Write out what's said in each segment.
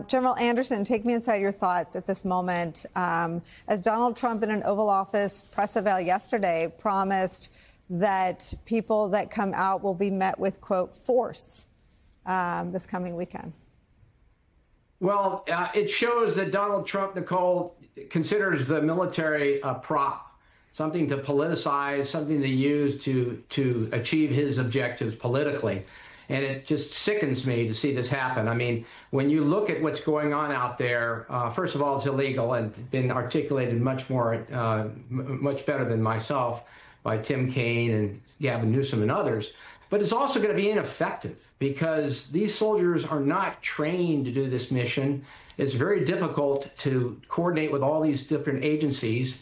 General Anderson, take me inside your thoughts at this moment. As Donald Trump in an Oval Office press avail yesterday promised that people that come out will be met with, quote, force this coming weekend. Well, it shows that Donald Trump, Nicole, considers the military a prop, something to politicize, something to use to achieve his objectives politically. And it just sickens me to see this happen. I mean, when you look at what's going on out there, first of all, it's illegal and been articulated much better than myself by Tim Kaine and Gavin Newsom and others. But it's also going to be ineffective because these soldiers are not trained to do this mission. It's very difficult to coordinate with all these different agencies.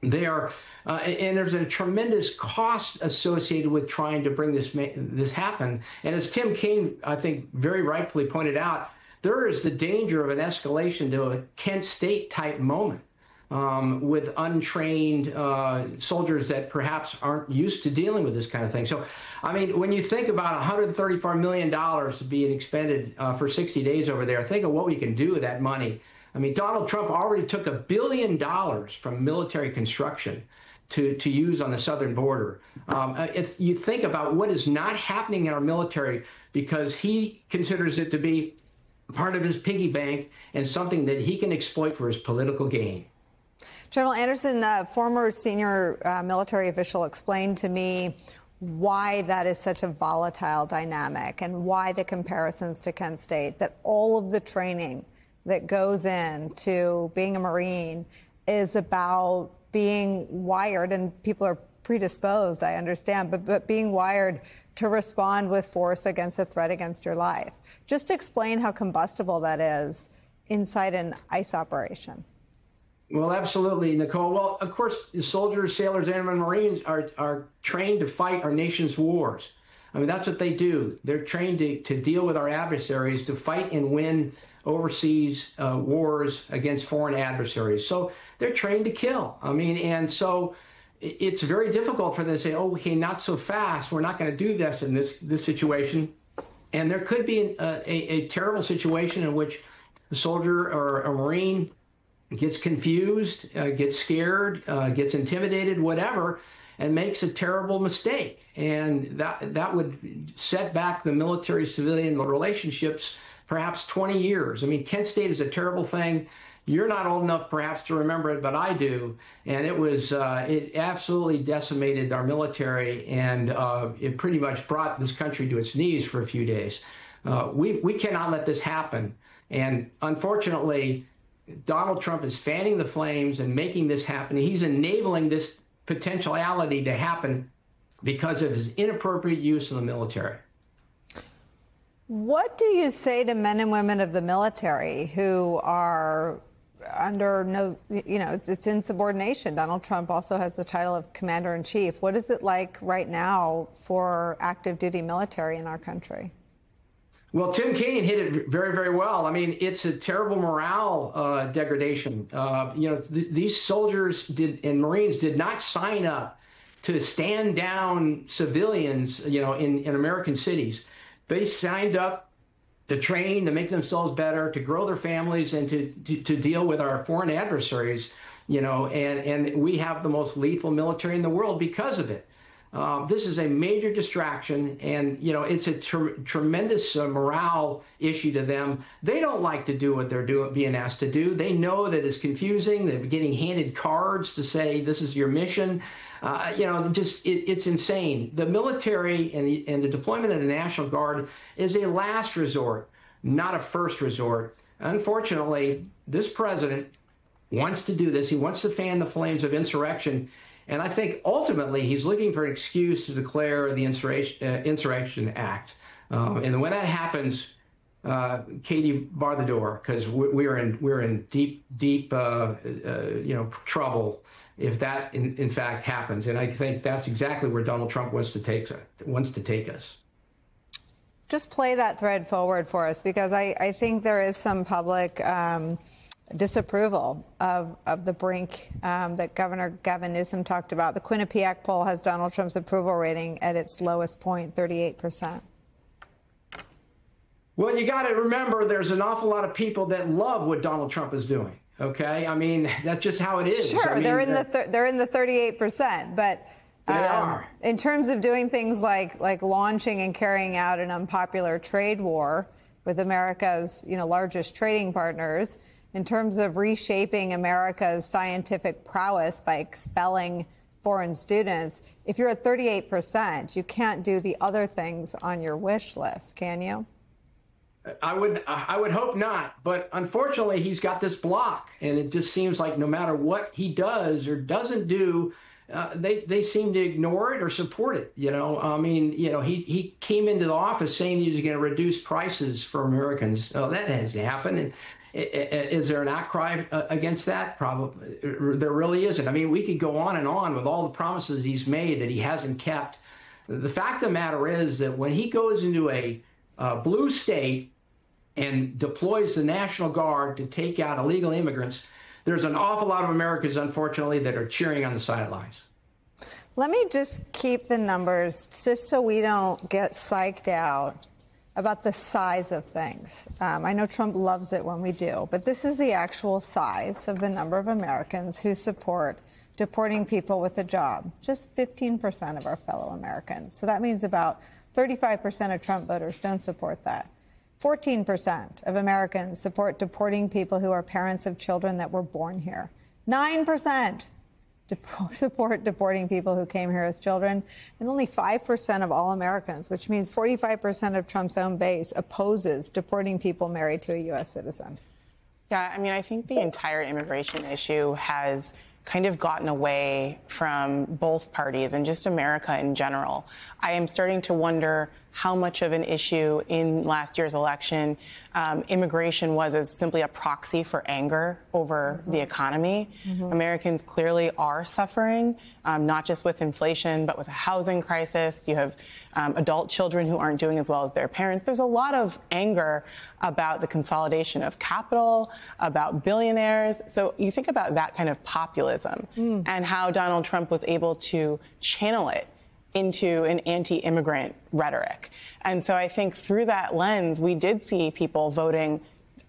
They are, and there's a tremendous cost associated with trying to bring this happen. And as Tim Kaine, I think, very rightfully pointed out, there is the danger of an escalation to a Kent State type moment with untrained soldiers that perhaps aren't used to dealing with this kind of thing. So, I mean, when you think about $134 million being expended for 60 days over there, think of what we can do with that money. I mean, Donald Trump already took $1 billion from military construction to use on the southern border. If you think about what is not happening in our military because he considers it to be part of his piggy bank and something that he can exploit for his political gain. General Anderson, former senior military official, explained to me why that is such a volatile dynamic and why the comparisons to Kent State, that all of the training that goes into being a Marine is about being wired, and people are predisposed, I understand, but being wired to respond with force against a threat against your life. Just explain how combustible that is inside an ICE operation. Well, absolutely, Nicole. Well, of course, the soldiers, sailors, airmen, Marines are trained to fight our nation's wars. I mean, that's what they do. They're trained to deal with our adversaries, to fight and win overseas wars against foreign adversaries. So they're trained to kill. I mean, and so it's very difficult for them to say, oh, okay, not so fast. We're not going to do this in this situation. And there could be a terrible situation in which a soldier or a Marine gets confused, gets scared, gets intimidated, whatever, and makes a terrible mistake. And that would set back the military-civilian relationships perhaps 20 years. I mean, Kent State is a terrible thing. You're not old enough perhaps to remember it, but I do. And it was, it absolutely decimated our military, and it pretty much brought this country to its knees for a few days. We cannot let this happen. And unfortunately, Donald Trump is fanning the flames and making this happen. He's enabling this potentiality to happen because of his inappropriate use of the military. What do you say to men and women of the military who are under no, it's insubordination? Donald Trump also has the title of Commander-in-Chief. What is it like right now for active duty military in our country? Well, Tim Kaine hit it very, very well. I mean, it's a terrible morale degradation. These soldiers and Marines did not sign up to stand down civilians, in American cities. They signed up to train, to make themselves better, to grow their families, and to deal with our foreign adversaries, and we have the most lethal military in the world because of it. This is a major distraction, and, it's a tremendous morale issue to them. They don't like to do what they're being asked to do. They know that it's confusing. They're getting handed cards to say, this is your mission. It's insane. The military and the deployment of the National Guard is a last resort, not a first resort. Unfortunately, this president wants to do this. He wants to fan the flames of insurrection. And I think ultimately he's looking for an excuse to declare the Insurrection Act. And when that happens, Katie, bar the door, because we're in deep trouble if that in fact happens. And I think that's exactly where Donald Trump wants to take us. Just play that thread forward for us, because I think there is some public disapproval of the brink that Governor Gavin Newsom talked about. The Quinnipiac poll has Donald Trump's approval rating at its lowest point, 38%. Well, you got to remember there's an awful lot of people that love what Donald Trump is doing. Okay, I mean that's just how it is. Sure, I mean, they're in the 38%, but they are. In terms of doing things like launching and carrying out an unpopular trade war with America's largest trading partners, in terms of reshaping America's scientific prowess by expelling foreign students, if you're at 38%, you can't do the other things on your wish list, can you? I would hope not, but unfortunately he's got this block, and it just seems like no matter what he does or doesn't do, they seem to ignore it or support it. I mean, he came into the office saying he was going to reduce prices for Americans. Oh, that hasn't happened. And is there an outcry against that? Probably there really isn't. I mean, we could go on and on with all the promises he's made that he hasn't kept. The fact of the matter is that when he goes into a blue state and deploys the National Guard to take out illegal immigrants, there's an awful lot of Americans, unfortunately, that are cheering on the sidelines. Let me just keep the numbers just so we don't get psyched out about the size of things. I know Trump loves it when we do, but this is the actual size of the number of Americans who support deporting people with a job. Just 15% of our fellow Americans. So that means about 35% of Trump voters don't support that. 14% of Americans support deporting people who are parents of children that were born here. 9% support deporting people who came here as children. And only 5% of all Americans, which means 45% of Trump's own base, opposes deporting people married to a U.S. citizen. Yeah, I mean, I think the entire immigration issue has kind of gotten away from both parties and just America in general. I am starting to wonder how much of an issue in last year's election immigration was as simply a proxy for anger over the economy. Americans clearly are suffering, not just with inflation, but with a housing crisis. You have adult children who aren't doing as well as their parents. There's a lot of anger about the consolidation of capital, about billionaires. So you think about that kind of populism and how Donald Trump was able to channel it into an anti-immigrant rhetoric. And so I think through that lens, we did see people voting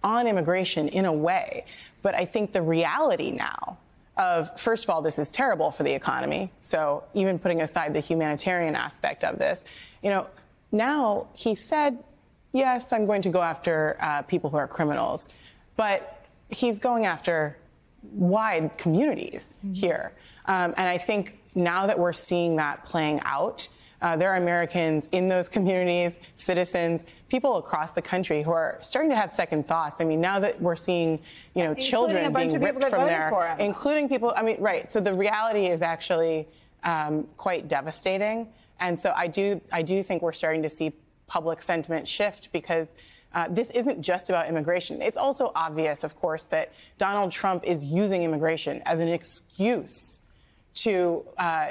on immigration in a way. But I think the reality now of, first of all, this is terrible for the economy. So even putting aside the humanitarian aspect of this, now he said, yes, I'm going to go after people who are criminals, but he's going after wide communities here. And I think now that we're seeing that playing out, there are Americans in those communities, citizens, people across the country who are starting to have second thoughts. I mean, now that we're seeing, children being ripped from there, including people, right. So the reality is actually quite devastating. And so I do think we're starting to see public sentiment shift because this isn't just about immigration. It's also obvious, of course, that Donald Trump is using immigration as an excuse to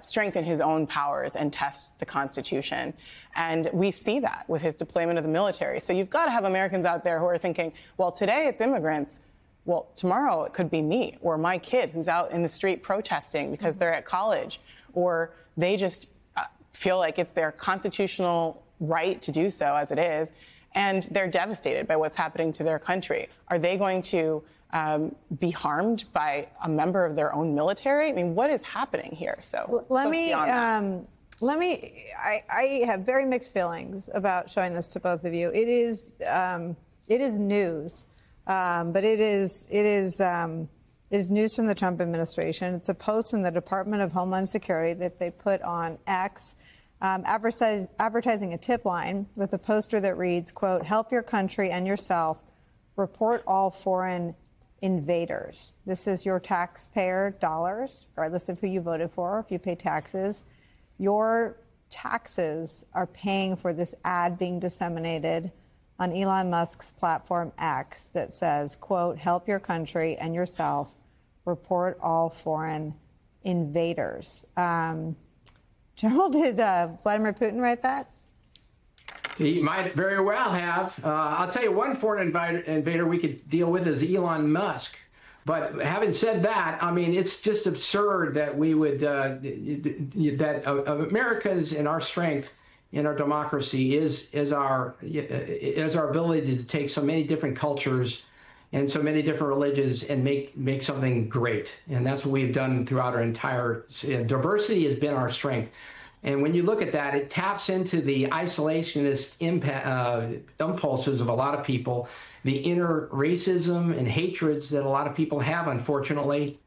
strengthen his own powers and test the Constitution. And we see that with his deployment of the military. So you've got to have Americans out there who are thinking, well, today it's immigrants. Well, tomorrow it could be me or my kid who's out in the street protesting because they're at college, or they just feel like it's their constitutional right to do so as it is, and they're devastated by what's happening to their country. Are they going to be harmed by a member of their own military? I mean, what is happening here? So I have very mixed feelings about showing this to both of you. It is news, but it is news from the Trump administration. It's a post from the Department of Homeland Security that they put on X, advertising a tip line with a poster that reads, quote, "Help your country and yourself. Report all foreign invaders." This is your taxpayer dollars, regardless of who you voted for. If you pay taxes, your taxes are paying for this ad being disseminated on Elon Musk's platform X that says, quote, "Help your country and yourself. Report all foreign invaders." General, did Vladimir Putin write that? He might very well have. I'll tell you, one foreign invader we could deal with is Elon Musk. But having said that, I mean, it's just absurd that we would, that Americans in our strength in our democracy is our ability to take so many different cultures and so many different religions and make something great. And that's what we've done throughout our entire diversity has been our strength. And when you look at that, it taps into the isolationist impulses of a lot of people, the inner racism and hatreds that a lot of people have, unfortunately.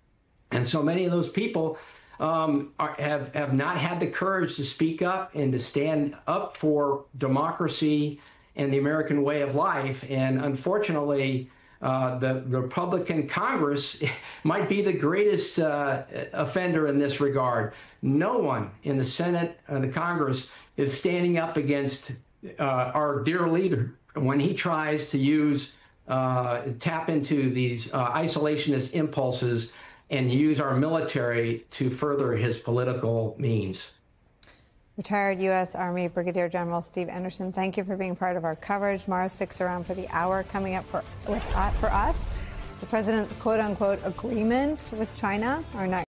And so many of those people have not had the courage to speak up and to stand up for democracy and the American way of life. And unfortunately, the Republican Congress might be the greatest offender in this regard. No one in the Senate or the Congress is standing up against our dear leader when he tries to tap into these isolationist impulses and use our military to further his political means. Retired U.S. Army Brigadier General Steve Anderson, thank you for being part of our coverage. Mara sticks around for the hour coming up for us. The president's quote-unquote agreement with China. Our next